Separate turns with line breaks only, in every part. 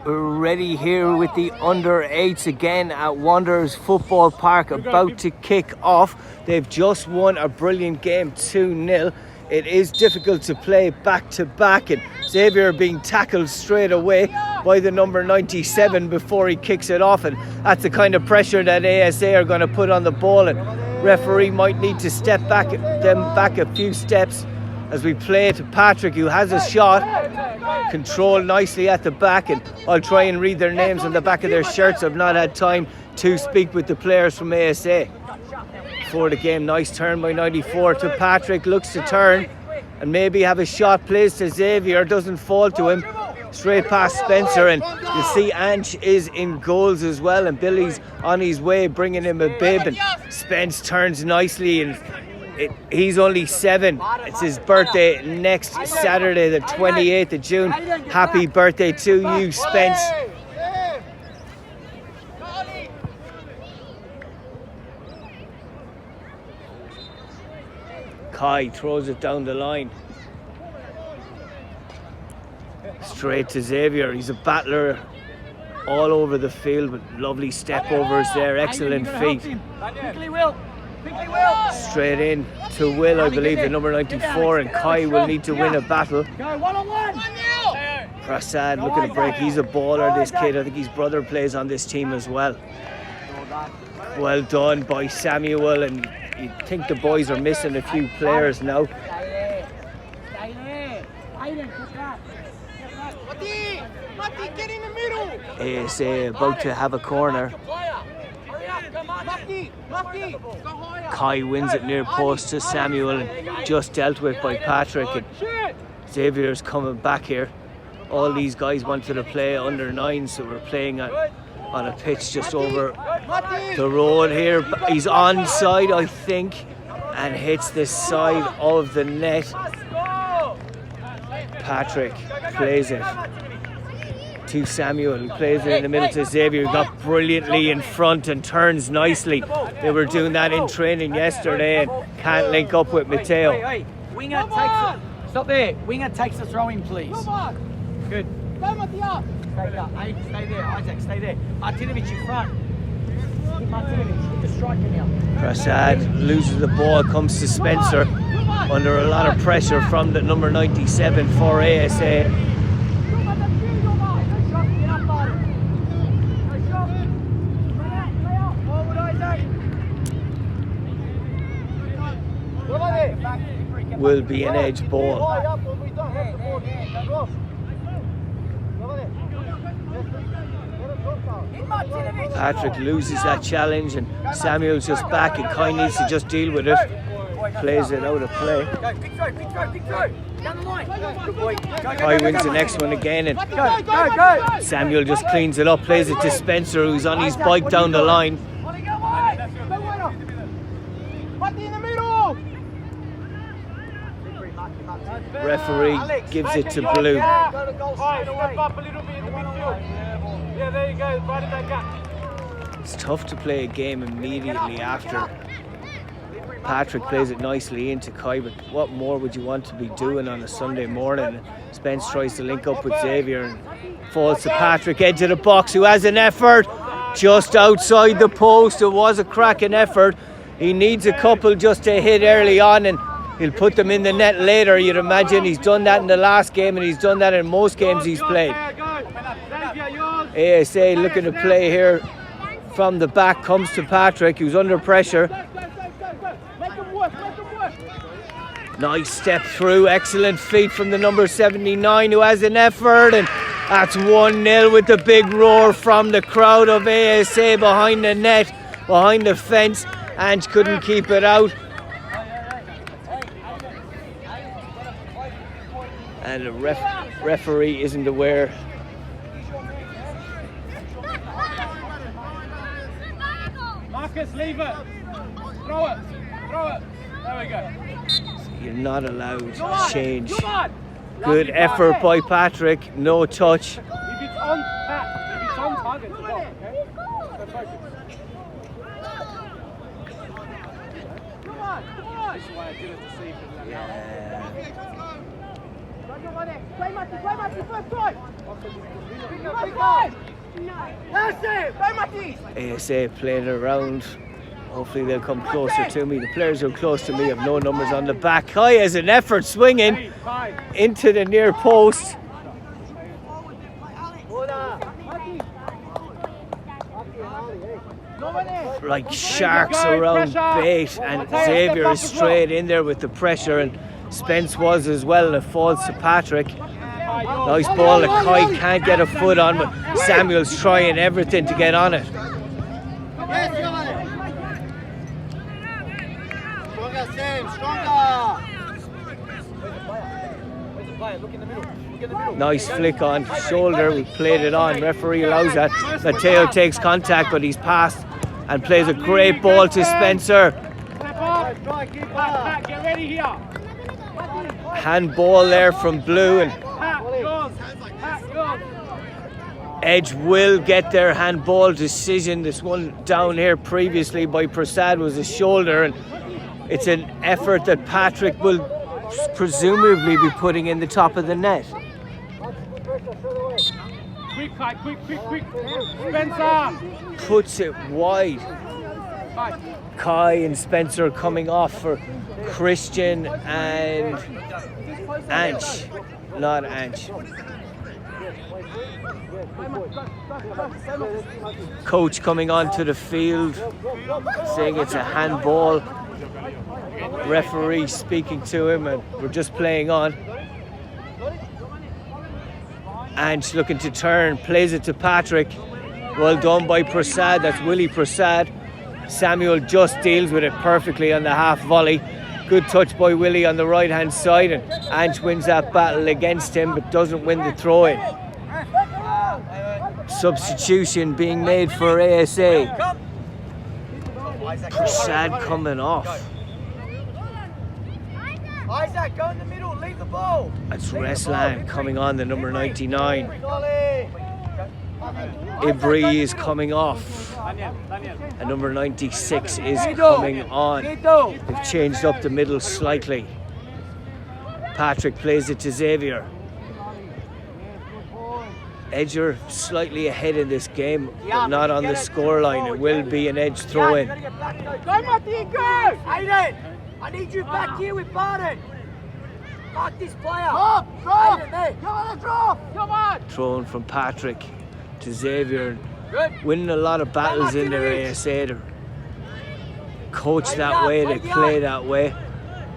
ready here with the under 8s again at Wanderers Football Park, about to kick off. They've just won a brilliant game 2-0. It is difficult to play back to back, and Xavier being tackled straight away by the number 97 before he kicks it off, and that's the kind of pressure that ASA are going to put on the ball, and referee might need to step back a few steps as we play to Patrick, who has a shot, controlled nicely at the back, and I'll try and read their names on the back of their shirts. I've not had time to speak with the players from ASA before the game. Nice turn by 94 to Patrick, looks to turn and maybe have a shot, plays to Xavier, doesn't fall to him, straight past Spencer, and you see Ange is in goals as well, and Billy's on his way bringing him a bib, and Spence turns nicely, and he's only 7. It's his birthday next Saturday, the 28th of June. Happy birthday to you, Spence. Kai throws it down the line. Straight to Xavier. He's a battler all over the field with lovely step overs there. Excellent feet. Straight in to Will, I believe, the number 94, and Kai will need to win a battle. Prasad looking to break. He's a baller, this kid. I think his brother plays on this team as well. Well done by Samuel, and you think the boys are missing a few players now. ASA about to have a corner. Kai wins it near post to Samuel, and just dealt with by Patrick, and Xavier's coming back here. All these guys wanted to play under 9, so we're playing on a pitch just over the road here. He's onside, I think, and hits the side of the net. Patrick plays it to Samuel, who plays it in the middle to Xavier, who got brilliantly in front and turns nicely. They were doing that in training yesterday and can't link up with Matteo.
Winger takes it. Stop there. Winger takes the throw in, please. Good. Stay there, Isaac, stay there. Martinovic in front. Martinovic, the striker now.
Prasad loses the ball, comes to Spencer under a lot of pressure from the number 97 for ASA. Will be an edge ball. Patrick loses that challenge, and Samuel's just back, and Kai needs to just deal with it. Plays it out of play. Kai wins the next one again, and Samuel just cleans it up, plays it to Spencer, who's on his bike down the line. Referee gives it to Blue. It's tough to play a game immediately after. Patrick plays it nicely into Kai, but what more would you want to be doing on a Sunday morning? Spence tries to link up with Xavier and falls to Patrick, edge of the box, who has an effort just outside the post. It was a cracking effort. He needs a couple just to hit early on, and he'll put them in the net later, you'd imagine. He's done that in the last game, and he's done that in most games he's played. ASA looking to play here from the back, comes to Patrick, who's under pressure. Nice step through, excellent feet from the number 79, who has an effort, and that's 1-0 with the big roar from the crowd of ASA behind the net, behind the fence. Ange couldn't keep it out. And the referee isn't aware.
Marcus, leave it. Throw it. There we go.
You're not allowed to change. Good effort by Patrick. No touch.
If it's on target, it's okay? So focus. Come on. This is why I did it to see if it
ASA playing around. Hopefully they'll come closer to me. The players who are close to me have no numbers on the back. Kai has an effort swinging into the near post. Like sharks around bait, and Xavier is straight in there with the pressure, and Spence was as well, and it falls to Patrick. Nice ball that Kai can't get a foot on, but Samuel's trying everything to get on it. Nice flick on shoulder, we played it on, referee allows that. Matteo takes contact, but he's passed and plays a great ball to Spencer. Handball there from Blue, and Edge will get their handball decision. This one down here previously by Prasad was a shoulder, and it's an effort that Patrick will presumably be putting in the top of the net.
Quick, Kai, quick. Spencer!
Puts it wide. Kai and Spencer coming off for Christian and Anch. Not Anch. Coach coming onto the field saying it's a handball. Referee speaking to him, and we're just playing on. Ange looking to turn, plays it to Patrick. Well done by Prasad, that's Willie Prasad. Samuel just deals with it perfectly on the half volley. Good touch by Willie on the right hand side, and Ange wins that battle against him but doesn't win the throw in. Substitution being made for ASA. Prasad coming off.
Isaac, go in the middle, leave the ball.
That's Reslan coming on, the number 99. Ibri is coming off. And number 96 is coming on. They've changed up the middle slightly. Patrick plays it to Xavier. Edge are slightly ahead in this game, but not on the scoreline. It will be an Edge throw in.
Go, Matty, go! Aiden, I need you back here with Barden. Mark this player. Come on!
Thrown from Patrick to Xavier. Winning a lot of battles in their ASA. They're coached that way, they play that way.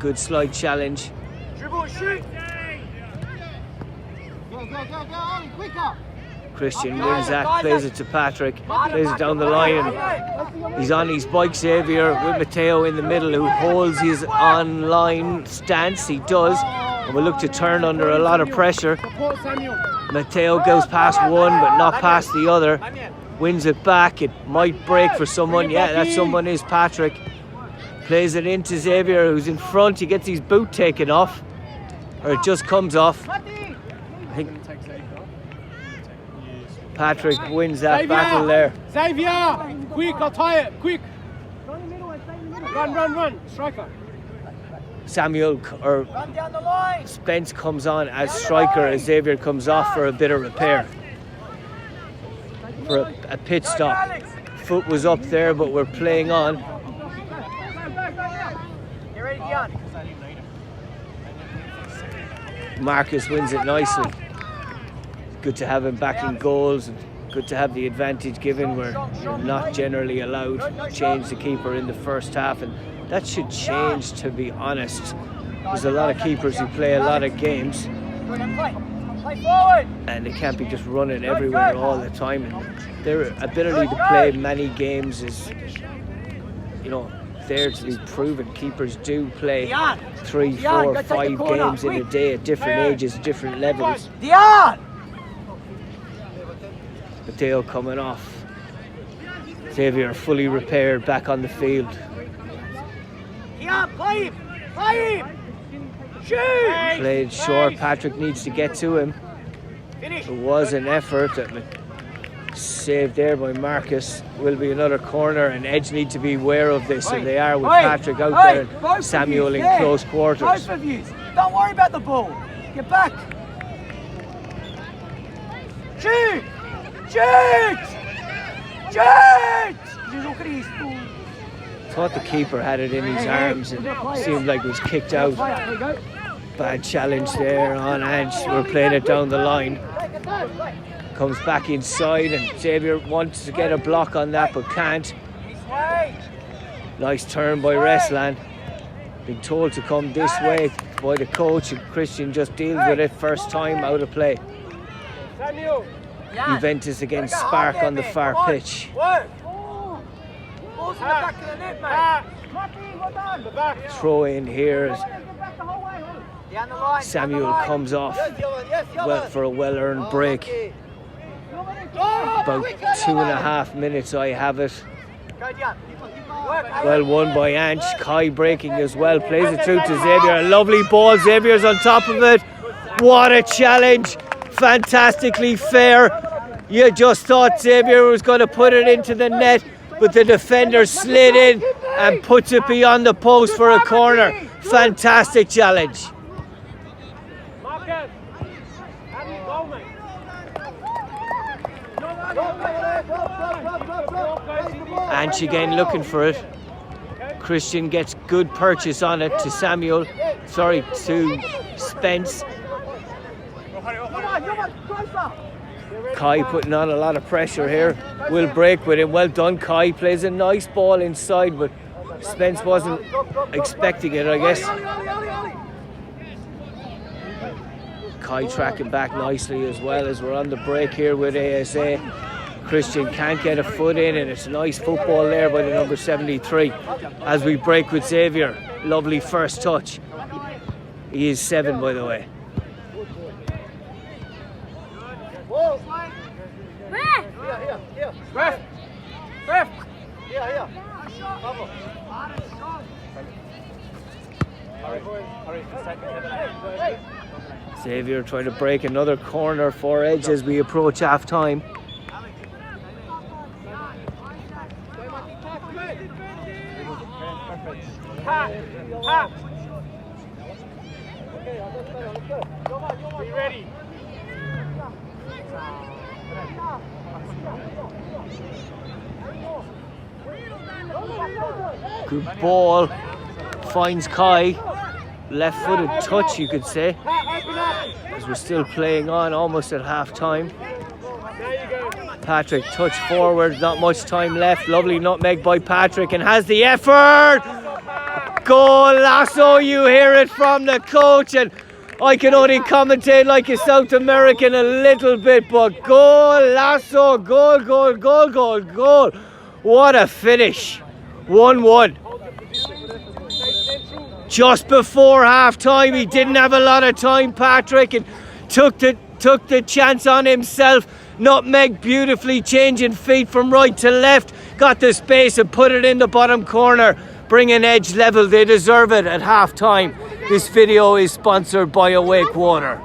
Good slide challenge.
Dribble and shoot. Go, quicker.
Christian wins that, plays it to Patrick, plays it down the line, and he's on his bike, Xavier, with Matteo in the middle, who holds his on-line stance. He does, and will look to turn under a lot of pressure. Matteo goes past one, but not past the other. Wins it back, it might break for someone. Yeah, that someone is Patrick. Plays it into Xavier, who's in front. He gets his boot taken off, or it just comes off. I think Patrick wins that
Xavier,
battle there.
Xavier! Quick, I'll tie it, quick! Run, striker.
Samuel or
Run down the line.
Spence comes on as striker as Xavier comes off for a bit of repair. For a pit stop. Foot was up there, but we're playing on.
Get ready, Dion.
Marcus wins it nicely. Good to have him back in goals, and good to have the advantage given where you're not generally allowed to change the keeper in the first half, and that should change, to be honest. There's a lot of keepers who play a lot of games and they can't be just running everywhere all the time, and their ability to play many games is, you know, there to be proven. Keepers do play 3, 4, 5 games in a day at different ages, different levels.
Dion!
Matteo coming off. Xavier fully repaired, back on the field.
Dion, play him! Shoot!
Played short. Patrick needs to get to him.
Finish.
There was an effort that saved there by Marcus. Will be another corner, and Edge need to be aware of this, and they are with Patrick out there and Samuel in close quarters.
Both of you, don't worry about the ball. Get back. Shoot! Shoot! Shoot! Jesus Cristo!
Thought the keeper had it in his arms and seemed like it was kicked out. Bad challenge there on Ange. We're playing it down the line. Comes back inside and Xavier wants to get a block on that but can't. Nice turn by Wrestland. Been told to come this way by the coach and Christian just deals with it first time out of play. Juventus against Spark on the far pitch. Throw in here as Samuel comes off for a well-earned break. About 2.5 minutes I have it. Well won by Ange. Kai breaking as well. Plays it through to Xavier. A lovely ball. Xavier's on top of it. What a challenge. Fantastically fair. You just thought Xavier was going to put it into the net, but the defender slid in and puts it beyond the post for a corner. Fantastic challenge. Ange again looking for it. Christian gets good purchase on it to to Spence. Kai putting on a lot of pressure here. Will break with him. Well done, Kai. Plays a nice ball inside, but Spence wasn't expecting it, I guess. Kai tracking back nicely as well as we're on the break here with ASA. Christian can't get a foot in, and it's a nice football there by the number 73 as we break with Xavier. Lovely first touch. He is 7, by the way. Xavier trying to break another corner for Edge as we approach half time.
Be ready.
Good ball. Finds Kai. Left-footed touch, you could say. As we're still playing on, almost at half time. Patrick touch forward, not much time left. Lovely nutmeg by Patrick and has the effort. Goal, Lasso, you hear it from the coach, and I can only commentate like a South American a little bit, but goal, Lasso, goal, goal, goal, goal, goal. What a finish. 1-1. Just before half time, he didn't have a lot of time, Patrick, and took the chance on himself. Nutmeg beautifully changing feet from right to left, got the space and put it in the bottom corner, bringing Edge level. They deserve it at half time. This video is sponsored by Awake Water.